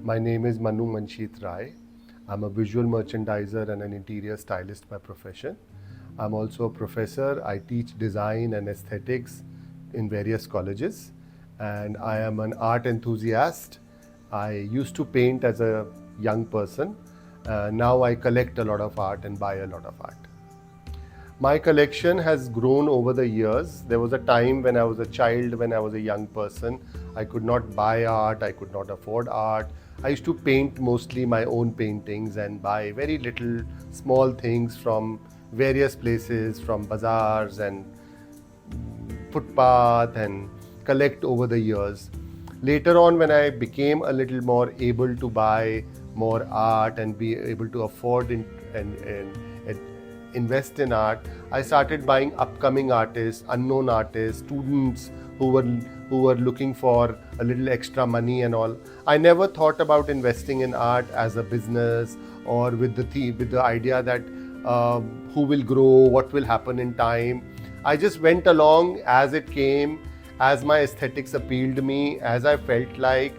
My name is Manu Mansheet Rai. I'm a visual merchandiser and an interior stylist by profession. I'm also a professor. I teach design and aesthetics in various colleges, and I am an art enthusiast. I used to paint as a young person. Now I collect a lot of art and buy a lot of art. My collection has grown over the years. There was a time when I was a child, when I was a young person, I could not buy art, I could not afford art. I used to paint mostly my own paintings and buy very little small things from various places, from bazaars and footpath, and collect over the years. Later on, when I became a little more able to buy more art and be able to afford and invest in art, I started buying upcoming artists, unknown artists, students who were looking for a little extra money and all. I never thought about investing in art as a business or with the idea that who will grow, what will happen in time. I just went along as it came, as my aesthetics appealed me, as I felt like.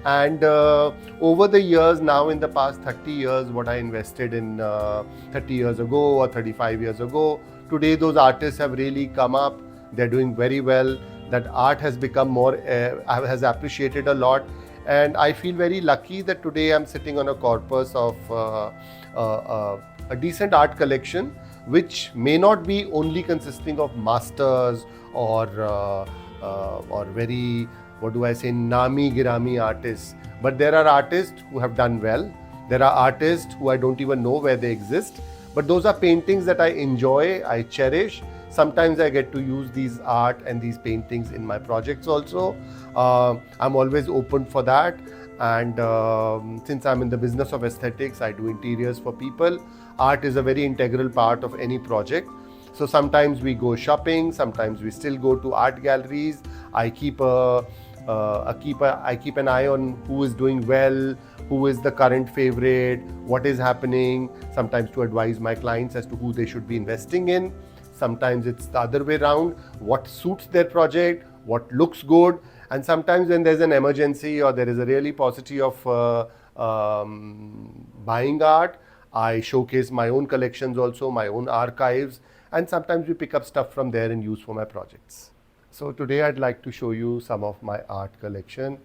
And over the years, now in the past 30 years, what I invested in 30 years ago or 35 years ago, today those artists have really come up. They're doing very well. That art has become more, has appreciated a lot. And I feel very lucky that today I'm sitting on a corpus of a decent art collection, which may not be only consisting of masters or very, what do I say, nami girami artists. But there are artists who have done well. There are artists who I don't even know where they exist. But those are paintings that I enjoy, I cherish. Sometimes I get to use these art and these paintings in my projects also. I'm always open for that. And since I'm in the business of aesthetics, I do interiors for people. Art is a very integral part of any project. So sometimes we go shopping, sometimes we still go to art galleries. I keep an eye on who is doing well, who is the current favorite, what is happening. Sometimes to advise my clients as to who they should be investing in. Sometimes it's the other way around, what suits their project, what looks good. And sometimes when there's an emergency or there is a really paucity of buying art, I showcase my own collections also, my own archives, and sometimes we pick up stuff from there and use for my projects. So today I'd like to show you some of my art collection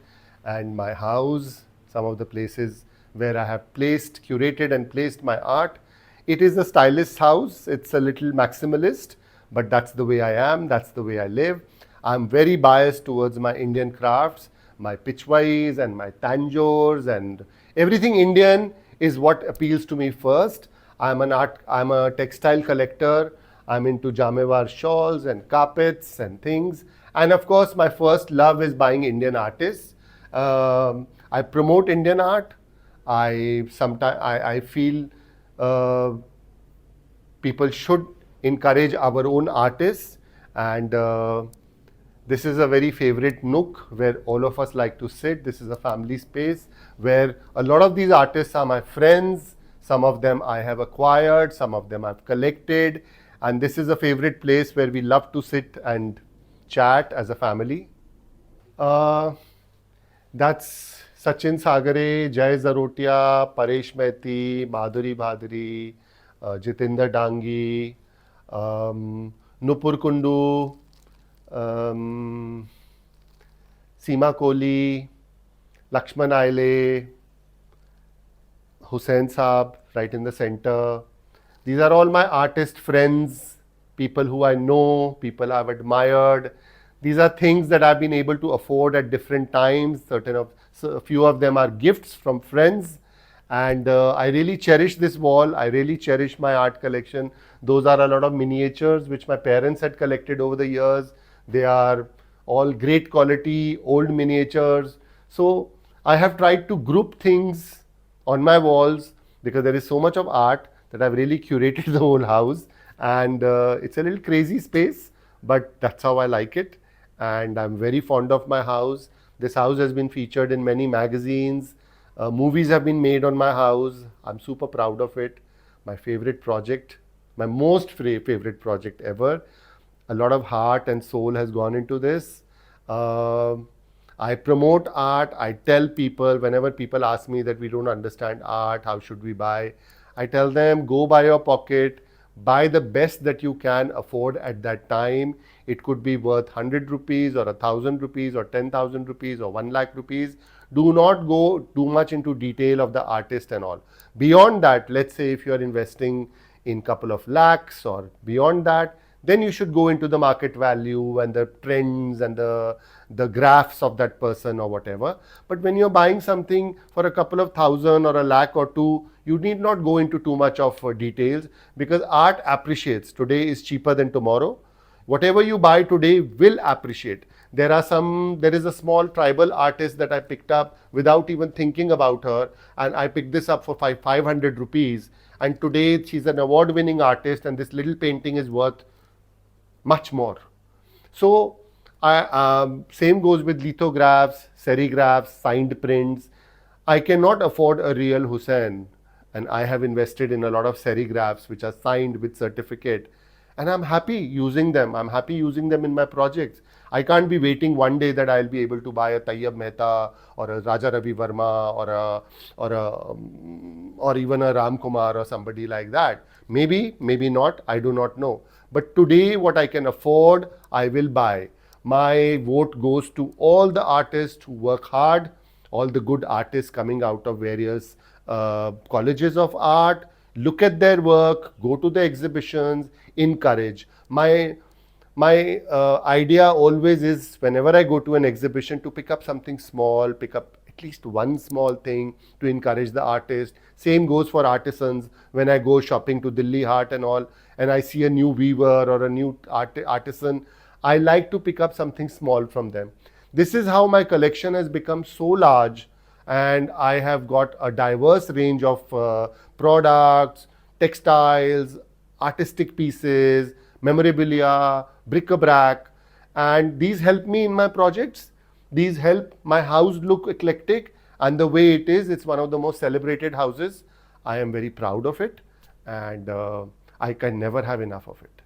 and my house, some of the places where I have curated and placed my art. It is a stylist's house. It's a little maximalist, but that's the way I am, that's the way I live. I'm very biased towards my Indian crafts, my pitchwais and my tanjors, and everything Indian is what appeals to me first. I'm a textile collector. I'm into Jamewar shawls and carpets and things. And of course, my first love is buying Indian artists. I promote Indian art. I feel people should encourage our own artists, and this is a very favorite nook where all of us like to sit. This is a family space where a lot of these artists are my friends. Some of them I have acquired, some of them I've collected, and this is a favorite place where we love to sit and chat as a family. That's Sachin Sagare, Jay Zarotia, Paresh Mehti, Madhuri Bhadri, Jitinder Dangi, Nupur Kundu, Seema Kohli, Lakshman Aile, Hussain Saab, right in the center. These are all my artist friends, people who I know, people I've admired. These are things that I've been able to afford at different times. A few of them are gifts from friends. And I really cherish this wall. I really cherish my art collection. Those are a lot of miniatures which my parents had collected over the years. They are all great quality, old miniatures. So I have tried to group things on my walls because there is so much of art that I've really curated the whole house. And it's a little crazy space, but that's how I like it. And I'm very fond of my house. This house has been featured in many magazines. Movies have been made on my house. I'm super proud of it. My favorite project, my most favorite project ever. A lot of heart and soul has gone into this. I promote art. I tell people, whenever people ask me that we don't understand art, how should we buy? I tell them, go by your pocket, buy the best that you can afford at that time. It could be worth 100 rupees or 1,000 rupees or 10,000 rupees or 1 lakh rupees. Do not go too much into detail of the artist and all. Beyond that, let's say if you are investing in couple of lakhs or beyond that, then you should go into the market value and the trends and the graphs of that person or whatever. But when you're buying something for a couple of thousand or a lakh or two, you need not go into too much of details, because art appreciates. Today is cheaper than tomorrow. Whatever you buy today will appreciate. There is a small tribal artist that I picked up without even thinking about her, and I picked this up for 500 rupees, and today she's an award winning artist, and this little painting is worth much more. So same goes with lithographs, serigraphs, signed prints. I cannot afford a real Hussein, and I have invested in a lot of serigraphs which are signed with certificate, and I'm happy using them. I'm happy using them in my projects. I can't be waiting one day that I'll be able to buy a Tayyab Mehta or a Raja Ravi Verma or even a Ram Kumar or somebody like that. Maybe, maybe not. I do not know. But today, what I can afford, I will buy. My vote goes to all the artists who work hard, all the good artists coming out of various colleges of art. Look at their work, go to the exhibitions, encourage. My idea always is, whenever I go to an exhibition, to pick up something small, pick up at least one small thing to encourage the artist. Same goes for artisans. When I go shopping to Delhi Haat and all, and I see a new weaver or a new artisan, I like to pick up something small from them. This is how my collection has become so large, and I have got a diverse range of products, textiles, artistic pieces, memorabilia, bric-a-brac, and these help me in my projects. These help my house look eclectic, and the way it is, it's one of the most celebrated houses. I am very proud of it, and I can never have enough of it.